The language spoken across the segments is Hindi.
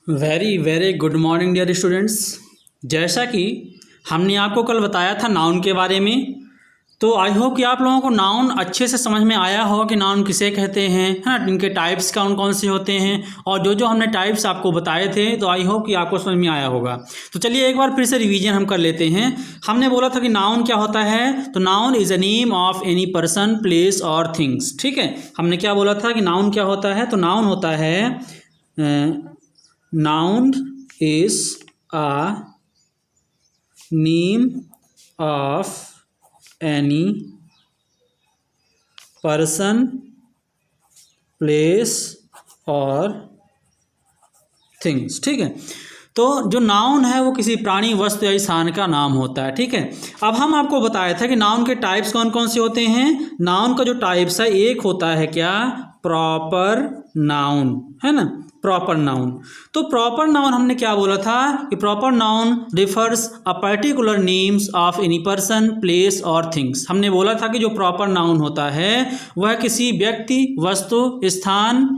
Very very good morning dear students. जैसा कि हमने आपको कल बताया था नाउन के बारे में, तो आई होप कि आप लोगों को नाउन अच्छे से समझ में आया होगा कि नाउन किसे कहते हैं, है ना, इनके टाइप्स कौन कौन से होते हैं, और जो जो हमने टाइप्स आपको बताए थे तो आई होप कि आपको समझ में आया होगा। तो चलिए एक बार फिर से रिवीजन हम कर लेते हैं। हमने बोला था कि नाउन क्या होता है, तो noun is a name of any person, place और थिंग्स। ठीक है, हमने क्या बोला था कि नाउन क्या होता है, तो नाउन होता है noun is a name of any person, place or things। ठीक है, तो जो नाउन है वो किसी प्राणी, वस्तु या स्थान का नाम होता है। ठीक है, अब हम आपको बताया था कि नाउन के टाइप्स कौन कौन से होते हैं। नाउन का जो टाइप्स है, एक होता है क्या, प्रॉपर नाउन, है ना, प्रॉपर नाउन। तो प्रॉपर नाउन हमने क्या बोला था कि proper noun refers a particular names of any person, place और थिंग्स। हमने बोला था कि जो प्रॉपर नाउन होता है वह किसी व्यक्ति, वस्तु, स्थान,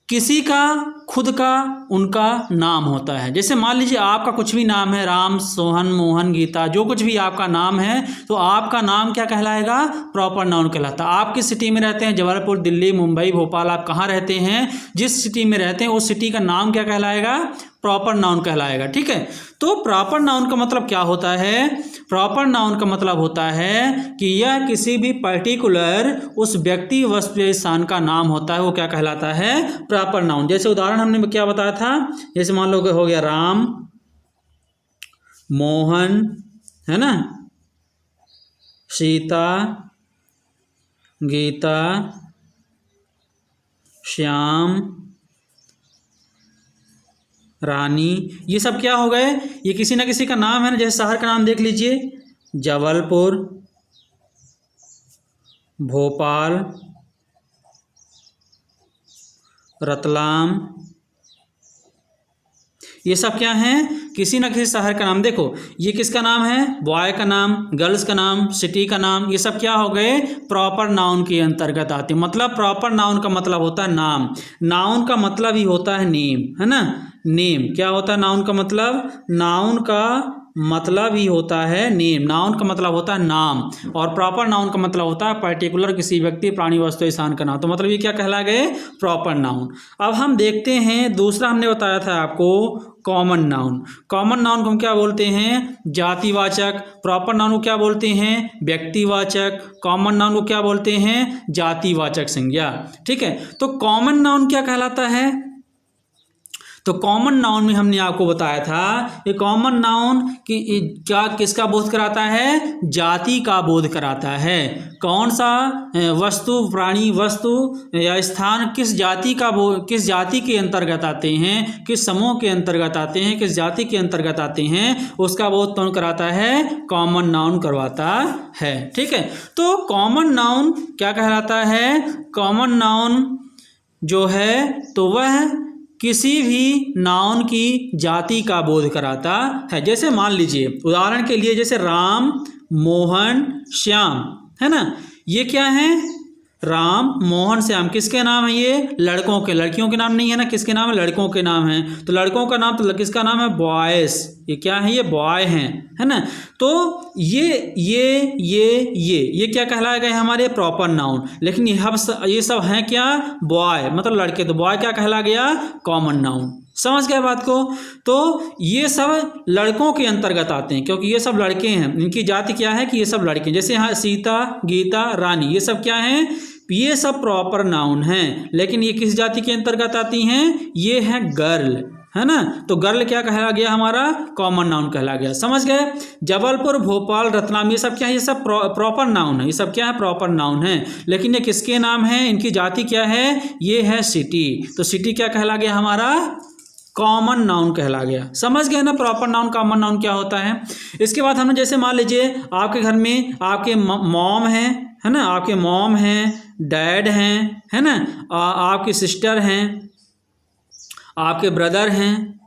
किसी का खुद का, उनका नाम होता है। जैसे मान लीजिए आपका कुछ भी नाम है, राम, सोहन, मोहन, गीता, जो कुछ भी आपका नाम है, तो आपका नाम क्या कहलाएगा, प्रॉपर नाउन कहलाता है। आप किस सिटी में रहते हैं, जबलपुर, दिल्ली, मुंबई, भोपाल, आप कहाँ रहते हैं, जिस सिटी में रहते हैं उस सिटी का नाम क्या कहलाएगा, प्रॉपर नाउन कहलाएगा। ठीक है, तो प्रॉपर नाउन का मतलब क्या होता है, प्रॉपर नाउन का मतलब होता है कि यह किसी भी पर्टिकुलर उस व्यक्ति, वस्तु या स्थान का नाम होता है, वो क्या कहलाता है, प्रॉपर नाउन। जैसे उदाहरण हमने क्या बताया था, जैसे मान लो कि हो गया राम, मोहन, है ना, सीता, गीता, श्याम, रानी, ये सब क्या हो गए, ये किसी ना किसी का नाम है ना। जैसे शहर का नाम देख लीजिए, जबलपुर, भोपाल, रतलाम, ये सब क्या हैं, किसी ना किसी शहर का नाम। देखो ये किसका नाम है, बॉय का नाम, गर्ल्स का नाम, सिटी का नाम, ये सब क्या हो गए, प्रॉपर नाउन के अंतर्गत आते हैं। मतलब प्रॉपर नाउन का मतलब होता है नाम, नाउन का मतलब ही होता है नेम, है ना, नेम क्या होता है नाउन का मतलब, नाउन का मतलब ही होता है नेम, नाउन का मतलब होता है नाम, और प्रॉपर नाउन का मतलब होता है पर्टिकुलर किसी व्यक्ति, प्राणी, वस्तु, स्थान का नाम। तो मतलब ये क्या कहला गए, प्रॉपर नाउन। अब हम देखते हैं दूसरा, हमने बताया था आपको कॉमन नाउन। कॉमन नाउन को हम क्या बोलते हैं, जातिवाचक। प्रॉपर नाउन को क्या बोलते हैं, व्यक्तिवाचक। कॉमन नाउन को क्या बोलते हैं, जातिवाचक संज्ञा। ठीक है, तो कॉमन नाउन क्या कहलाता है, तो कॉमन नाउन में हमने आपको बताया था कि कॉमन नाउन कि क्या किसका बोध कराता है, जाति का बोध कराता है। कौन सा वस्तु, प्राणी, वस्तु या स्थान किस जाति का, किस जाति के अंतर्गत आते हैं, किस समूह के अंतर्गत आते हैं, किस जाति के अंतर्गत आते हैं, उसका बोध कौन कराता है, कॉमन नाउन करवाता है। ठीक है, तो कॉमन नाउन क्या कहलाता है, कॉमन नाउन जो है तो वह किसी भी नाउन की जाति का बोध कराता है। जैसे मान लीजिए उदाहरण के लिए, जैसे राम, मोहन, श्याम, है ना, ये क्या है, राम, मोहन, श्याम, किसके नाम है, ये लड़कों के, लड़कियों के नाम नहीं है ना, किसके नाम है, लड़कों के नाम है। तो लड़कों का नाम तो किसका नाम है, बॉयज, ये क्या है, ये बॉय हैं, है ना। तो ये क्या कहलाए गए हमारे प्रॉपर नाउन। लेकिन ये सब हैं क्या, बॉय मतलब लड़के, तो बॉय क्या कहला गया, कॉमन नाउन। समझ गए बात को। तो ये सब लड़कों के अंतर्गत आते हैं क्योंकि ये सब लड़के हैं, इनकी जाति क्या है कि ये सब लड़के। जैसे यहाँ सीता, गीता, रानी, ये सब क्या हैं, ये सब प्रॉपर नाउन हैं। लेकिन ये किस जाति के अंतर्गत आती हैं, ये है गर्ल, है ना। तो गर्ल क्या कहला गया हमारा, कॉमन नाउन कहला गया। समझ गए। जबलपुर, भोपाल, रतलाम, ये सब क्या है, ये सब प्रॉपर नाउन है, ये सब क्या है, प्रॉपर नाउन है। लेकिन ये किसके नाम है, इनकी जाति क्या है, ये है सिटी। तो सिटी क्या कहला गया हमारा, कॉमन नाउन कहला गया। समझ गए ना, प्रॉपर नाउन, कॉमन नाउन क्या होता है। इसके बाद हमने जैसे मान लीजिए आपके घर में आपके मॉम है ना, आपके मॉम हैं, डैड हैं, है ना, आपकी सिस्टर हैं, आपके ब्रदर हैं,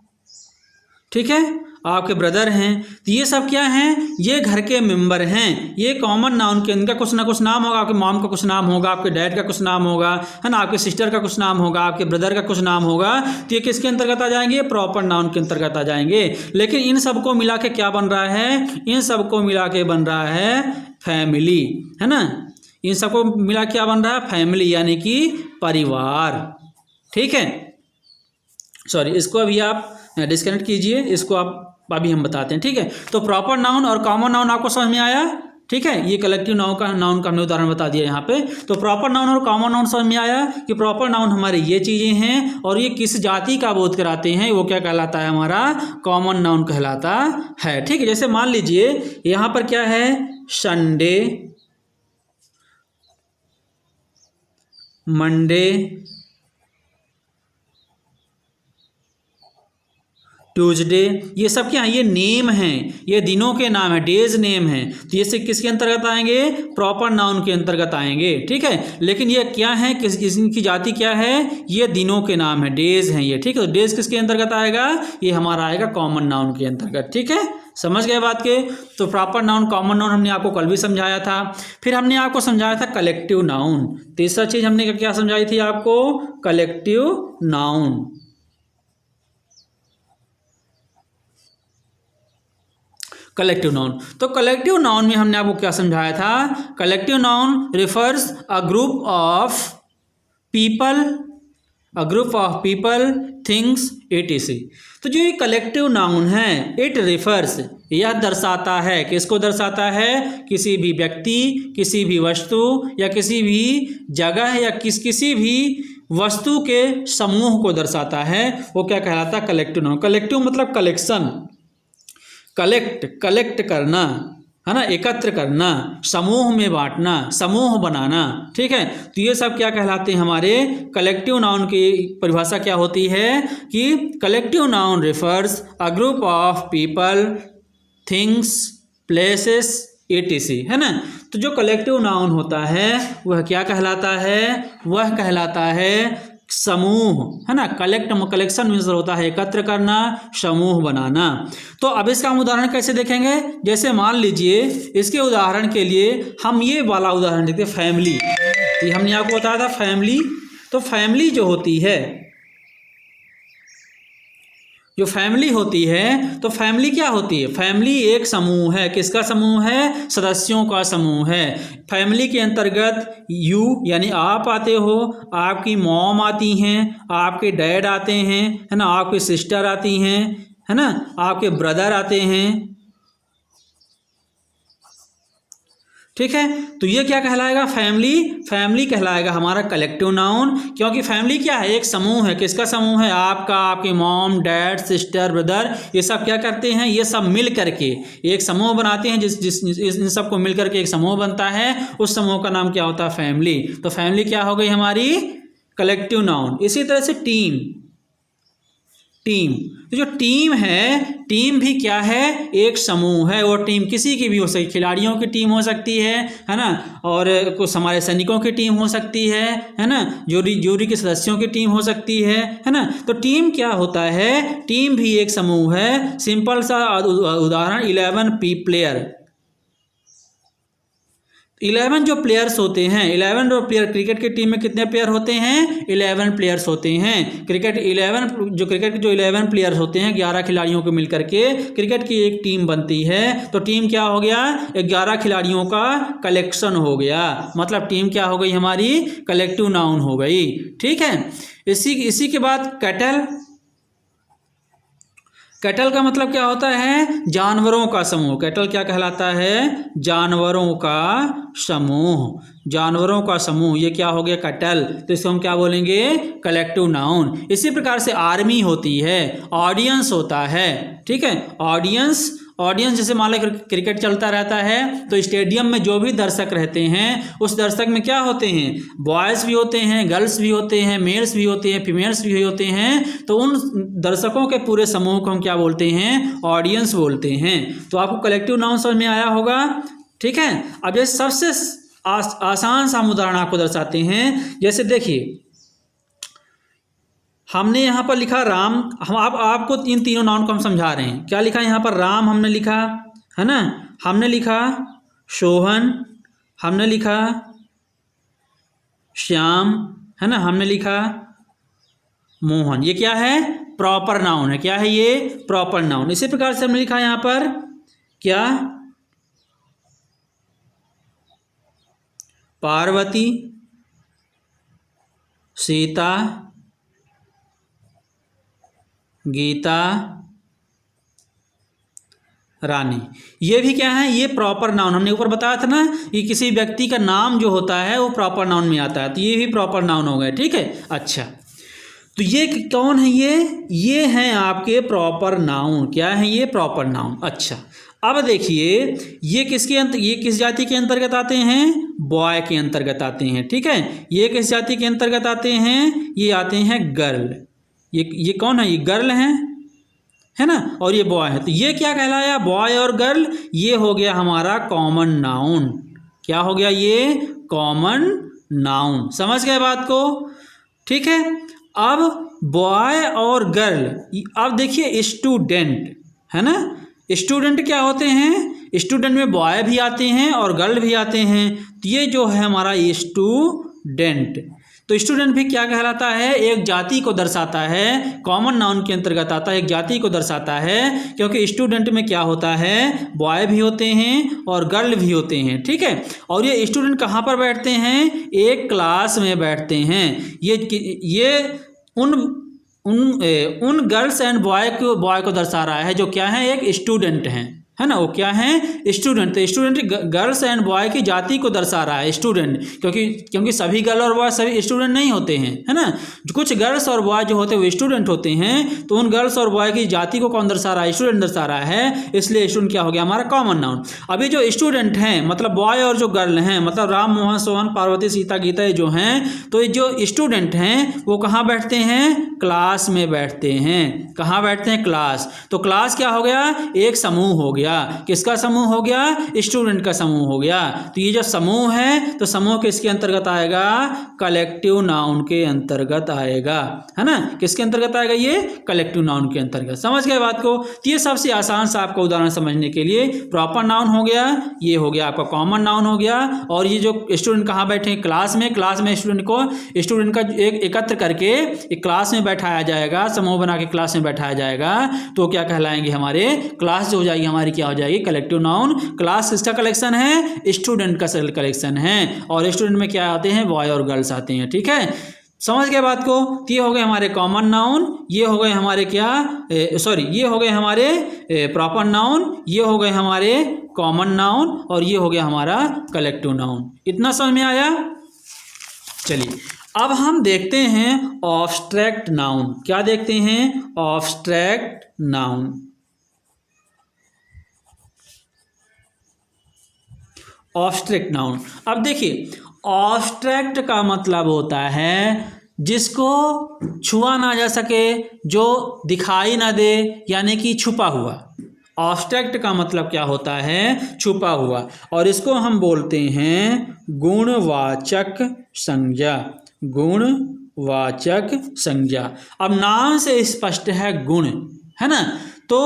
ठीक है, आपके ब्रदर हैं, तो ये सब क्या हैं, ये घर के मेंबर हैं। ये कॉमन नाउन के, इनका कुछ ना कुछ नाम होगा, आपके मॉम का कुछ नाम होगा, आपके डैड का कुछ नाम होगा, है ना, आपके सिस्टर का कुछ नाम होगा, आपके ब्रदर का कुछ नाम होगा, तो ये किसके अंतर्गत आ जाएंगे, प्रॉपर नाउन के अंतर्गत आ जाएंगे। लेकिन इन सबको मिला के क्या बन रहा है, इन सबको मिला के बन रहा है फैमिली, है ना, इन सबको मिला क्या बन रहा है, फैमिली यानी कि परिवार। ठीक है, सॉरी, इसको अभी आप डिस्कनेक्ट कीजिए, इसको आप अभी हम बताते हैं। ठीक है, तो प्रॉपर नाउन और कॉमन नाउन आपको समझ में आया। ठीक है, ये कलेक्टिव नाउन का हमने उदाहरण बता दिया यहाँ पे। तो प्रॉपर नाउन और कॉमन नाउन समझ में आया कि प्रॉपर नाउन हमारे ये चीजें हैं और ये किस जाति का बोध कराते हैं, वो क्या कहलाता है, हमारा कॉमन नाउन कहलाता है। ठीक है, जैसे मान लीजिए यहाँ पर क्या है, संडे, मंडे, ट्यूजडे, ये सब क्या है, ये नेम हैं, ये दिनों के नाम है, डेज नेम है, तो ये से किसके अंतर्गत आएंगे, प्रॉपर नाउन के अंतर्गत आएंगे। ठीक है, लेकिन ये क्या है, इनकी जाति क्या है, ये दिनों के नाम है, डेज हैं ये। ठीक है, तो डेज किसके अंतर्गत आएगा, ये हमारा आएगा कॉमन नाउन के अंतर्गत। ठीक है, समझ गए बात के। तो प्रॉपर नाउन, कॉमन नाउन हमने आपको कल भी समझाया था। फिर हमने आपको समझाया था कलेक्टिव नाउन। तीसरा चीज हमने क्या समझाई थी आपको, कलेक्टिव नाउन। कलेक्टिव नाउन, तो कलेक्टिव नाउन में हमने आपको क्या समझाया था, collective noun refers a group of people, things, etc। तो जो ये कलेक्टिव नाउन है, इट रिफर्स, यह दर्शाता है, किसको दर्शाता है, किसी भी व्यक्ति, किसी भी वस्तु या किसी भी जगह या किसी भी वस्तु के समूह को दर्शाता है। वो क्या कहलाता है, कलेक्टिव नाउन। कलेक्टिव मतलब कलेक्शन, कलेक्ट करना, है ना, एकत्र करना, समूह में बांटना, समूह बनाना। ठीक है, तो ये सब क्या कहलाते हैं, हमारे कलेक्टिव नाउन की परिभाषा क्या होती है कि collective noun refers a group of people, things, places, etc। है ना, तो जो कलेक्टिव नाउन होता है वह क्या कहलाता है, वह कहलाता है समूह, है ना। कलेक्शन मीन्स होता है एकत्र करना, समूह बनाना। तो अब इसका हम उदाहरण कैसे देखेंगे, जैसे मान लीजिए इसके उदाहरण के लिए हम ये वाला उदाहरण देखते हैं, फैमिली। ये हमने आपको बताया था फैमिली। तो फैमिली जो होती है, जो फैमिली होती है, तो फैमिली क्या होती है, फैमिली एक समूह है। किसका समूह है, सदस्यों का समूह है। फैमिली के अंतर्गत यू यानी आप आते हो, आपकी मॉम आती हैं, आपके डैड आते हैं, है ना, आपकी सिस्टर आती हैं, है ना, आपके ब्रदर आते हैं। ठीक है, तो ये क्या कहलाएगा, फैमिली कहलाएगा हमारा कलेक्टिव नाउन। क्योंकि फैमिली क्या है, एक समूह है। किसका समूह है, आपका, आपके मॉम, डैड, सिस्टर, ब्रदर, ये सब क्या करते हैं, ये सब मिल करके एक समूह बनाते हैं। इन सबको मिल करके एक समूह बनता है, उस समूह का नाम क्या होता है, फैमिली। तो फैमिली क्या हो गई हमारी, कलेक्टिव नाउन। इसी तरह से टीम, तो जो टीम है, टीम भी क्या है, एक समूह है। वो टीम किसी की भी हो सकती, खिलाड़ियों की टीम हो सकती है ना, और कुछ हमारे सैनिकों की टीम हो सकती है ना, जूरी के सदस्यों की टीम हो सकती है ना। तो टीम क्या होता है, टीम भी एक समूह है। सिंपल सा उदाहरण, 11 प्लेयर, 11 जो प्लेयर्स होते हैं, 11 जो प्लेयर, क्रिकेट की टीम में कितने प्लेयर होते हैं, 11 प्लेयर्स होते हैं। क्रिकेट के जो 11 प्लेयर्स होते हैं, 11 खिलाड़ियों को मिलकर के क्रिकेट की एक टीम बनती है। तो टीम क्या हो गया, 11 खिलाड़ियों का कलेक्शन हो गया। मतलब टीम क्या हो गई हमारी, कलेक्टिव नाउन हो गई। ठीक है, इसी के बाद कैटल का मतलब क्या होता है, जानवरों का समूह। कैटल क्या कहलाता है, जानवरों का समूह, जानवरों का समूह, ये क्या हो गया, कैटल। तो इसको हम क्या बोलेंगे, कलेक्टिव नाउन। इसी प्रकार से आर्मी होती है, ऑडियंस होता है। ठीक है, ऑडियंस जैसे मान लो क्रिकेट चलता रहता है, तो स्टेडियम में जो भी दर्शक रहते हैं, उस दर्शक में क्या होते हैं, बॉयज़ भी होते हैं, गर्ल्स भी होते हैं, मेल्स भी होते हैं, फीमेल्स भी होते हैं। तो उन दर्शकों के पूरे समूह को हम क्या बोलते हैं, ऑडियंस बोलते हैं। तो आपको कलेक्टिव नाउन समझ में आया होगा। ठीक है, अब ये सबसे आसान सा उदाहरण आपको दर्शाते हैं। जैसे देखिए, हमने यहाँ पर लिखा राम, हम आपको इन तीनों नाउन को हम समझा रहे हैं। क्या लिखा यहाँ पर? राम हमने लिखा है ना, हमने लिखा सोहन, हमने लिखा श्याम, है ना, हमने लिखा मोहन। ये क्या है? प्रॉपर नाउन है। क्या है ये? Proper noun. इसी प्रकार से हमने लिखा यहाँ पर क्या? पार्वती, सीता, गीता, रानी। ये भी क्या है? ये प्रॉपर नाउन। हमने ऊपर बताया था ना कि किसी व्यक्ति का नाम जो होता है वो प्रॉपर नाउन में आता है, तो ये भी प्रॉपर नाउन हो गए। ठीक है, अच्छा, तो ये कौन है? ये हैं आपके प्रॉपर नाउन। क्या है ये? Proper noun. अच्छा, अब देखिए ये किस जाति के अंतर्गत आते हैं? बॉय के अंतर्गत आते हैं। ठीक है, ये किस जाति के अंतर्गत आते हैं? ये आते हैं गर्ल। ये कौन है? ये गर्ल है ना, और ये बॉय है। तो ये क्या कहलाया? बॉय और गर्ल। ये हो गया हमारा कॉमन नाउन। क्या हो गया? ये कॉमन नाउन। समझ गए बात को? ठीक है, अब बॉय और गर्ल। अब देखिए स्टूडेंट, है ना, स्टूडेंट क्या होते हैं? स्टूडेंट में बॉय भी आते हैं और गर्ल भी आते हैं। तो ये जो है हमारा स्टूडेंट, तो स्टूडेंट भी क्या कहलाता है? एक जाति को दर्शाता है, कॉमन नाउन के अंतर्गत आता है, एक जाति को दर्शाता है। क्योंकि स्टूडेंट में क्या होता है? बॉय भी होते हैं और गर्ल भी होते हैं। ठीक है, और ये स्टूडेंट कहाँ पर बैठते हैं? एक क्लास में बैठते हैं। ये उन गर्ल्स एंड बॉय को दर्शा रहा है जो क्या है? एक स्टूडेंट हैं, है ना, वो क्या है? स्टूडेंट। तो स्टूडेंट गर्ल्स एंड बॉय की जाति को दर्शा रहा है, स्टूडेंट। क्योंकि सभी गर्ल और बॉय सभी स्टूडेंट नहीं होते हैं, है ना, कुछ गर्ल्स और बॉय जो होते हैं वो स्टूडेंट होते हैं। तो उन गर्ल्स और बॉय की जाति को कौन दर्शा रहा है? स्टूडेंट दर्शा रहा है। इसलिए स्टूडेंट क्या हो गया? हमारा कॉमन नाउन। अभी जो स्टूडेंट हैं मतलब बॉय और जो गर्ल हैं, मतलब राम, मोहन, सोहन, पार्वती, सीता, गीता, जो हैं, तो ये जो स्टूडेंट हैं वो कहाँ बैठते हैं? क्लास में बैठते हैं। कहाँ बैठते हैं? क्लास। तो क्लास क्या हो गया? एक समूह हो गया। किसका समूह हो गया? स्टूडेंट का समूह हो गया। तो ये जो समूह है, तो समूह किसके अंतर्गत आएगा? कलेक्टिव नाउन के अंतर्गत आएगा, है ना। किसके अंतर्गत आएगा? ये कलेक्टिव नाउन के अंतर्गत। समझ गए बात को? तो ये सबसे आसान सा आपका उदाहरण समझने के लिए प्रॉपर नाउन हो गया, ये हो गया आपका कॉमन नाउन हो गया। और ये जो स्टूडेंट कहाँ बैठे हैं? क्लास में। क्लास में स्टूडेंट का एक एकत्र करके एक क्लास में बैठाया जाएगा, समूह बना के क्लास में बैठाया जाएगा। तो क्या कहलाएंगे? हमारे क्लास जो हो जाएगी हमारी क्या हो जाएगी? Collective noun. क्लास किसका कलेक्शन है? स्टूडेंट का कलेक्शन है। और स्टूडेंट में क्या आते हैं? बॉय और गर्ल्स आते हैं। ठीक है, समझ गए बात को? ये हो गए हमारे कॉमन नाउन, ये हो गए हमारे क्या, ये हो गए हमारे प्रॉपर नाउन, ये हो गए हमारे कॉमन नाउन, और ये हो गया हमारा कलेक्टिव नाउन। इतना समझ में आया? चलिए अब हम देखते हैं ऑब्स्ट्रैक्ट नाउन। क्या देखते हैं? Obstruct noun. Obstruct noun. अब देखिए ऑब्स्ट्रैक्ट का मतलब होता है जिसको छुआ ना जा सके, जो दिखाई ना दे, यानी कि छुपा हुआ। ऑब्स्ट्रैक्ट का मतलब क्या होता है? छुपा हुआ। और इसको हम बोलते हैं गुणवाचक संज्ञा। गुणवाचक संज्ञा। अब नाम से स्पष्ट है गुण, है ना। तो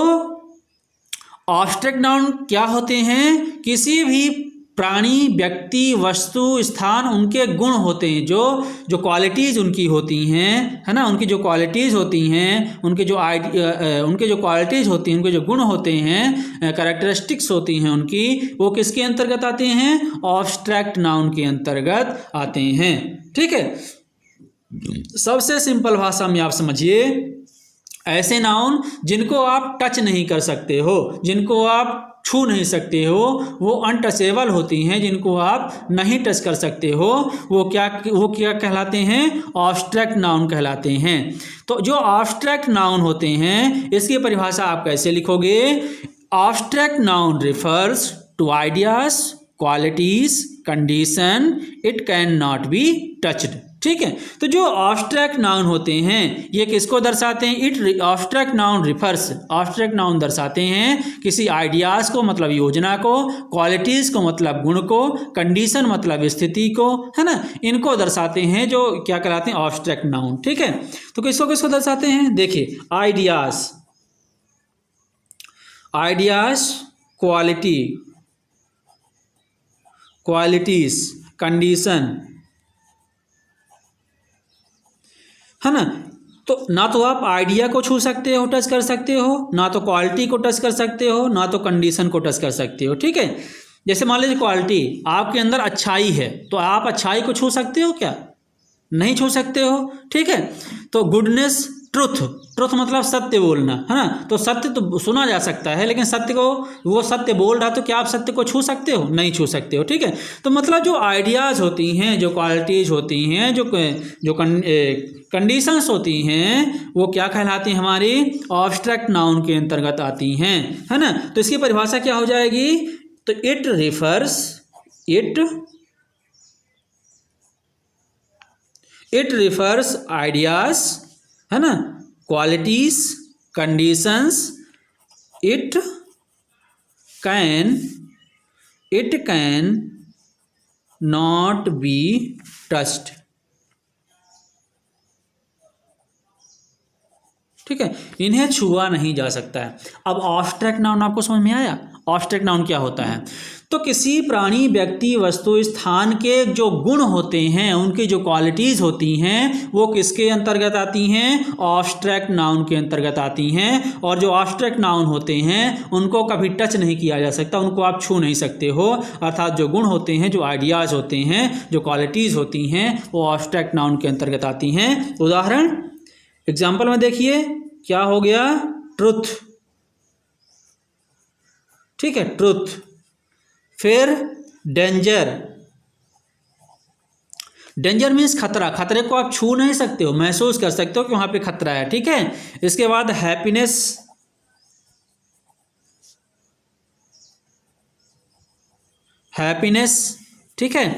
ऑब्स्ट्रैक्ट नाउन क्या होते हैं? किसी भी प्राणी, व्यक्ति, वस्तु, स्थान, उनके गुण होते हैं, जो क्वालिटीज़ उनकी होती हैं, है ना, उनकी जो क्वालिटीज़ होती हैं, उनके जो क्वालिटीज़ होती हैं, उनके जो गुण होते हैं, कैरेक्टरिस्टिक्स होती हैं उनकी, वो किसके अंतर्गत आते हैं? ऑब्स्ट्रैक्ट नाउन के अंतर्गत आते हैं। ठीक है, सबसे सिंपल भाषा में आप समझिए, ऐसे नाउन जिनको आप टच नहीं कर सकते हो, जिनको आप छू नहीं सकते हो, वो अनटचेबल होती हैं, जिनको आप नहीं टच कर सकते हो, वो क्या कहलाते हैं? ऑब्स्ट्रैक्ट नाउन कहलाते हैं। तो जो ऑब्स्ट्रैक्ट नाउन होते हैं इसकी परिभाषा आप कैसे लिखोगे? Abstract noun refers to ideas, qualities, condition, it can not be touched. ठीक है। तो जो ऑब्स्ट्रैक्ट नाउन होते हैं ये किसको दर्शाते हैं? It obstruct noun refers, obstruct noun दर्शाते हैं किसी आइडियाज़ को मतलब योजना को, क्वालिटीज़ को मतलब गुण को, कंडीशन मतलब स्थिति को, है ना, इनको दर्शाते हैं जो क्या कहलाते हैं? Obstruct noun. ठीक है। तो किसको किसको दर्शाते हैं? देखिए, ideas, ideas, quality, qualities, condition, है ना। तो ना तो आप आइडिया को छू सकते हो, टच कर सकते हो, ना तो क्वालिटी को टच कर सकते हो, ना तो कंडीशन को टच कर सकते हो। ठीक है। जैसे मान लीजिए क्वालिटी, आपके अंदर अच्छाई है तो आप अच्छाई को छू सकते हो क्या? नहीं छू सकते हो। ठीक है। तो गुडनेस, ट्रुथ, ट्रुथ मतलब सत्य बोलना, है ना। तो सत्य तो सुना जा सकता है, लेकिन सत्य को, वो सत्य बोल रहा तो क्या आप सत्य को छू सकते हो? नहीं छू सकते हो। ठीक है। तो मतलब जो आइडियाज़ होती हैं, जो क्वालिटीज़ होती हैं, जो कंडीशंस होती हैं, वो क्या कहलाती हैं? हमारी ऑब्स्ट्रैक्ट नाउन के अंतर्गत आती हैं, है ना। तो इसकी परिभाषा क्या हो जाएगी? तो इट रिफर्स आइडियाज, है ना, qualities, conditions, it can not be touched. ठीक है। इन्हें छुआ नहीं जा सकता है। अब ऑब्स्ट्रैक्ट नाउन आपको समझ में आया? ऑब्स्ट्रैक्ट नाउन क्या होता है? तो किसी प्राणी, व्यक्ति, वस्तु, स्थान के जो गुण होते हैं, उनकी जो क्वालिटीज़ होती हैं, वो किसके अंतर्गत आती हैं? ऑब्स्ट्रैक्ट नाउन के अंतर्गत आती हैं। और जो ऑब्स्ट्रैक्ट नाउन होते हैं उनको कभी टच नहीं किया जा सकता, उनको आप छू नहीं सकते हो। अर्थात जो गुण होते हैं, जो आइडियाज़ होते हैं, जो क्वालिटीज़ होती हैं, वो ऑब्स्ट्रैक्ट नाउन के अंतर्गत आती हैं। उदाहरण, एग्जाम्पल में देखिए, क्या हो गया? ट्रुथ। ठीक है, ट्रुथ। फिर डेंजर, डेंजर मीन्स खतरा, खतरे को आप छू नहीं सकते हो, महसूस कर सकते हो कि वहां पे खतरा है। ठीक है। इसके बाद हैप्पीनेस, हैप्पीनेस, ठीक है,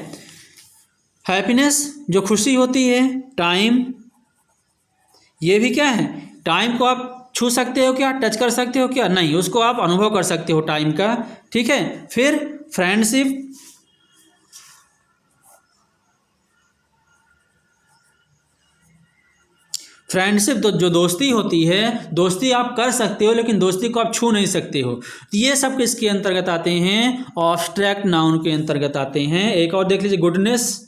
हैप्पीनेस जो खुशी होती है। टाइम, ये भी क्या है? टाइम को आप छू सकते हो क्या? टच कर सकते हो क्या? नहीं, उसको आप अनुभव कर सकते हो टाइम का। ठीक है। फिर फ्रेंडशिप, फ्रेंडशिप तो जो दोस्ती होती है, दोस्ती आप कर सकते हो लेकिन दोस्ती को आप छू नहीं सकते हो। तो ये सब किसके अंतर्गत आते हैं? ऑब्स्ट्रैक्ट नाउन के अंतर्गत आते हैं। एक और देख लीजिए, गुडनेस।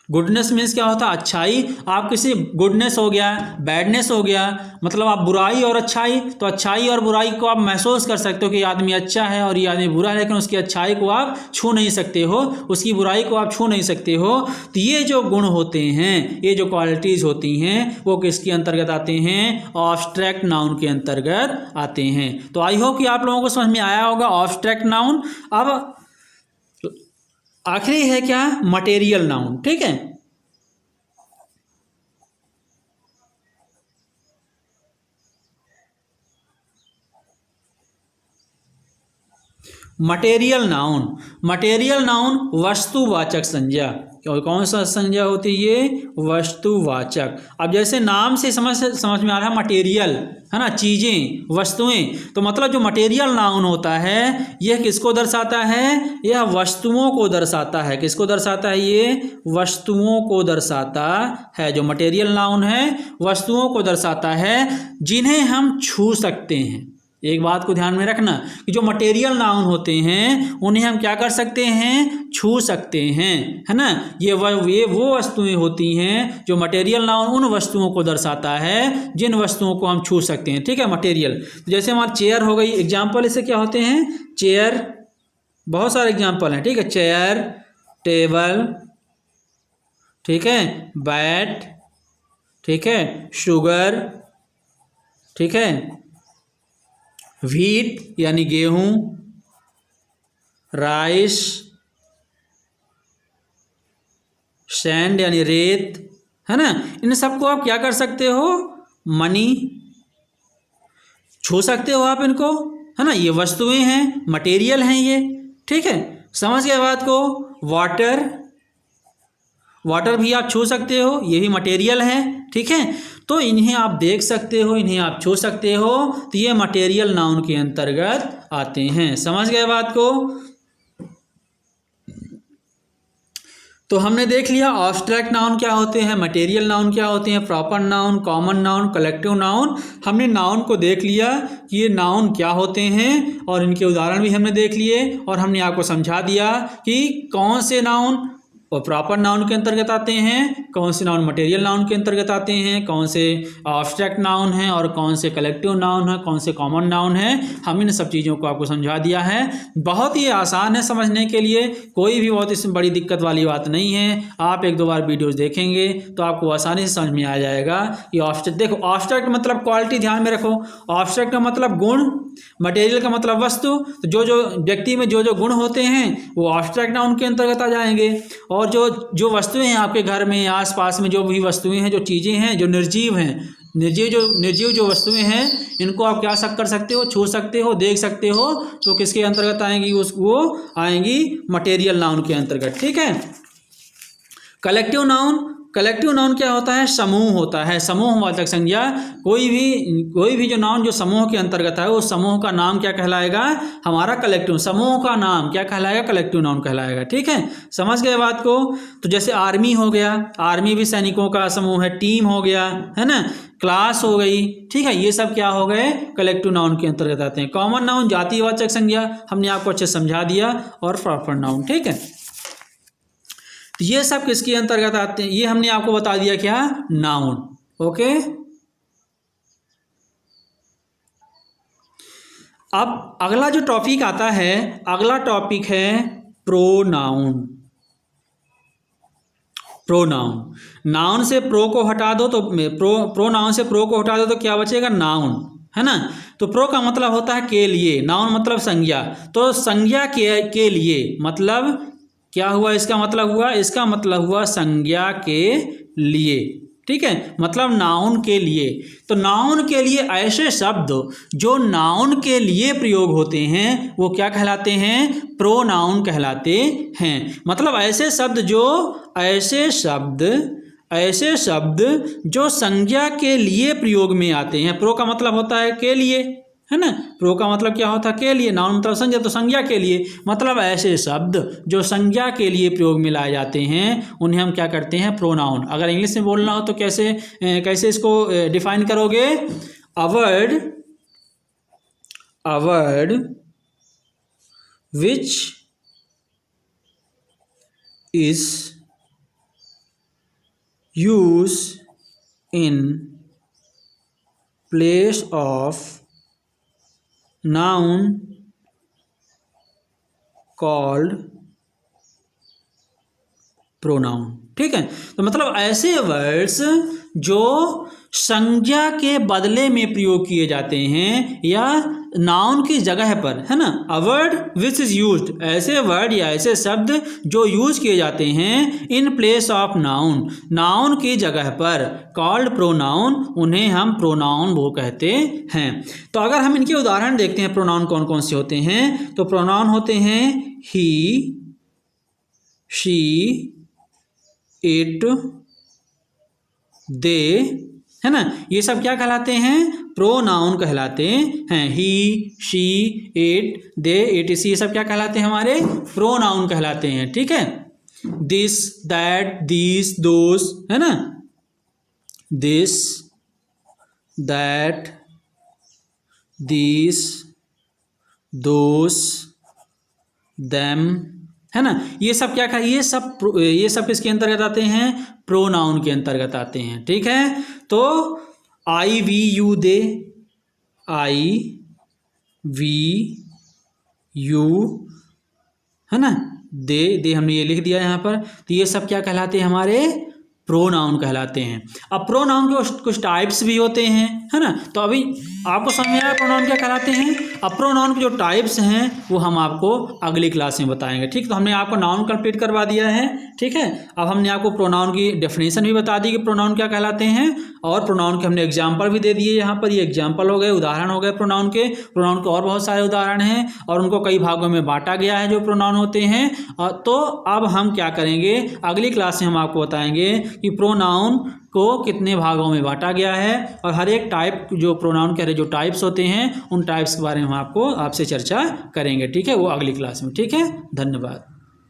गुडनेस मीन्स क्या होता है? अच्छाई। आप किसी, गुडनेस हो गया, बैडनेस हो गया, मतलब आप बुराई और अच्छाई, तो अच्छाई और बुराई को आप महसूस कर सकते हो कि ये आदमी अच्छा है और ये आदमी बुरा है, लेकिन उसकी अच्छाई को आप छू नहीं सकते हो, उसकी बुराई को आप छू नहीं सकते हो। तो ये जो गुण होते हैं, ये जो क्वालिटीज़ होती हैं, वो किसके अंतर्गत आते हैं? ऑब्स्ट्रैक्ट नाउन के अंतर्गत आते हैं। तो आई होप कि आप लोगों को समझ में आया होगा ऑब्स्ट्रैक्ट नाउन। अब आखिरी है क्या? Material noun. ठीक है। मटेरियल नाउन, मटेरियल नाउन वस्तुवाचक संज्ञा। कौन सा संज्ञा होती है? वस्तुवाचक। अब जैसे नाम से समझ में आ रहा है मटेरियल, है ना, चीज़ें, वस्तुएं। तो मतलब जो मटेरियल नाउन होता है यह किसको दर्शाता है? यह वस्तुओं को दर्शाता है। किसको दर्शाता है? ये वस्तुओं को दर्शाता है। जो मटेरियल नाउन है वस्तुओं को दर्शाता है जिन्हें हम छू सकते हैं। एक बात को ध्यान में रखना कि जो मटेरियल नाउन होते हैं उन्हें हम क्या कर सकते हैं? छू सकते हैं, है ना। ये वो वस्तुएं होती हैं जो मटेरियल नाउन उन वस्तुओं को दर्शाता है जिन वस्तुओं को हम छू सकते हैं। ठीक है, मटेरियल। तो जैसे हमारी चेयर हो गई, एग्जाम्पल इससे क्या होते हैं? चेयर, बहुत सारे एग्जाम्पल हैं। ठीक है, चेयर, टेबल, ठीक है, बैट, ठीक है, शुगर, ठीक है, व्हीट यानी गेहूं, राइस, सैंड यानी रेत, है ना। इन सबको आप क्या कर सकते हो? मनी, छू सकते हो आप इनको, है ना। ये वस्तुएं हैं, मटेरियल हैं ये। ठीक है। समझ गए बात को। वाटर, वाटर भी आप छू सकते हो, ये भी मटेरियल है, ठीक है। तो इन्हें आप देख सकते हो, इन्हें आप छू सकते हो, तो ये मटेरियल नाउन के अंतर्गत आते हैं। समझ गए बात को। तो हमने देख लिया ऑब्स्ट्रैक्ट नाउन क्या होते हैं, मटेरियल नाउन क्या होते हैं, proper noun, common noun, collective noun. हमने नाउन को देख लिया कि ये नाउन क्या होते हैं और इनके उदाहरण भी हमने देख लिए, और हमने आपको समझा दिया कि कौन से नाउन और प्रॉपर नाउन के अंतर्गत आते हैं, कौन से नाउन मटेरियल नाउन के अंतर्गत आते हैं, कौन से ऑब्स्ट्रैक्ट नाउन हैं और कौन से कलेक्टिव नाउन है, कौन से कॉमन नाउन है। हम इन सब चीज़ों को आपको समझा दिया है। बहुत ही आसान है समझने के लिए, कोई भी बहुत इसमें बड़ी दिक्कत वाली बात नहीं है। आप एक दो बार वीडियोज़ देखेंगे तो आपको आसानी से समझ में आ जाएगा कि ऑब्स्ट्रैक्ट, देखो ऑब्स्ट्रैक्ट मतलब क्वालिटी ध्यान में रखो, ऑब्स्ट्रैक्ट का मतलब गुण, मटेरियल का मतलब वस्तु। तो जो जो व्यक्ति में जो जो गुण होते हैं वो ऑब्स्ट्रैक्ट नाउन के अंतर्गत आ जाएंगे। और जो वस्तुएं हैं आपके घर में, आसपास में जो भी वस्तुएं हैं, जो चीज़ें हैं, जो निर्जीव हैं, निर्जीव जो वस्तुएं हैं, इनको आप क्या कर सकते हो, छू सकते हो, देख सकते हो, तो किसके अंतर्गत आएंगी, वो आएंगी मटेरियल नाउन के अंतर्गत, ठीक है। कलेक्टिव नाउन, कलेक्टिव नाउन क्या होता है, समूह होता है, समूहवाचक संज्ञा। कोई भी जो नाउन जो समूह के अंतर्गत है, उस समूह का नाम क्या कहलाएगा, हमारा कलेक्टिव, समूह का नाम क्या कहलाएगा, कलेक्टिव नाउन कहलाएगा, ठीक है। समझ गए बात को। तो जैसे आर्मी हो गया, आर्मी भी सैनिकों का समूह है, टीम हो गया, है ना, क्लास हो गई, ठीक है, ये सब क्या हो गए, कलेक्टिव नाउन के अंतर्गत आते हैं। कॉमन नाउन जातिवाचक संज्ञा, हमने आपको अच्छे समझा दिया, और प्रॉपर नाउन, ठीक है। ये सब किसके अंतर्गत आते हैं, ये हमने आपको बता दिया क्या, नाउन, ओके। अब अगला जो टॉपिक आता है, अगला टॉपिक है प्रोनाउन। प्रोनाउन, नाउन से प्रो को हटा दो तो प्रोनाउन से प्रो को हटा दो तो क्या बचेगा, नाउन, है ना। तो प्रो का मतलब होता है के लिए, नाउन मतलब संज्ञा। तो संज्ञा के लिए मतलब क्या हुआ, इसका मतलब हुआ संज्ञा के लिए, ठीक है, मतलब नाउन के लिए। तो नाउन के लिए ऐसे शब्द जो नाउन के लिए प्रयोग होते हैं वो क्या कहलाते हैं, प्रोनाउन कहलाते हैं। मतलब ऐसे शब्द जो संज्ञा के लिए प्रयोग में आते हैं। प्रो का मतलब होता है के लिए, है ना, प्रो का मतलब क्या होता है, के लिए, नाउन मतलब संज्ञा, तो संज्ञा के लिए मतलब ऐसे शब्द जो संज्ञा के लिए प्रयोग में लाए जाते हैं उन्हें हम क्या करते हैं, प्रोनाउन। अगर इंग्लिश में बोलना हो तो कैसे इसको डिफाइन करोगे, a word which is use in place of noun called pronoun, ठीक है। तो मतलब ऐसे वर्ड्स जो संज्ञा के बदले में प्रयोग किए जाते हैं या नाउन की जगह पर, है ना। A word which is used, ऐसे वर्ड या ऐसे शब्द जो यूज किए जाते हैं in place of noun, noun की जगह पर, कॉल्ड प्रोनाउन, उन्हें हम प्रोनाउन वो कहते हैं। तो अगर हम इनके उदाहरण देखते हैं, प्रोनाउन कौन कौन से होते हैं, तो प्रोनाउन होते हैं ही, शी, इट, दे, है ना, ये सब क्या कहलाते हैं, प्रोनाउन कहलाते हैं। ही, शी, इट, दे, इट, ये सब क्या कहलाते हैं, हमारे प्रोनाउन कहलाते हैं, ठीक है। दिस, दैट, दीस, दोस, है ना, this, that, these, those, them, है ना, ये सब क्या, ये सब किसके अंतर्गत आते हैं, प्रोनाउन के अंतर्गत आते हैं, ठीक है। तो I, we, you, they, I, we, you, है ना, दे हमने ये लिख दिया यहाँ पर। तो ये सब क्या कहलाते हैं, हमारे प्रोनाउन कहलाते हैं। अब प्रोनाउन के कुछ टाइप्स भी होते हैं, है ना। तो अभी आपको समझ में आया प्रोनाउन क्या कहलाते हैं। अब प्रोनाउन के जो टाइप्स हैं वो हम आपको अगली क्लास में बताएंगे, ठीक। तो हमने आपको नाउन कंप्लीट करवा दिया है, ठीक है। अब हमने आपको प्रोनाउन की डेफिनेशन भी बता दी कि प्रोनाउन क्या कहलाते हैं, और प्रोनाउन के हमने एग्जाम्पल भी दे दिए। यहाँ पर ये एग्जाम्पल हो गए, उदाहरण हो गए प्रोनाउन के। प्रोनाउन के और बहुत सारे उदाहरण हैं और उनको कई भागों में बांटा गया है जो प्रोनाउन होते हैं। तो अब हम क्या करेंगे, अगली क्लास में हम आपको बताएंगे कि प्रोनाउन को कितने भागों में बांटा गया है और हर एक टाइप जो प्रोनाउन के जो टाइप्स होते हैं उन टाइप्स के बारे में हम आपसे चर्चा करेंगे, ठीक है। वो अगली क्लास में, ठीक है। धन्यवाद।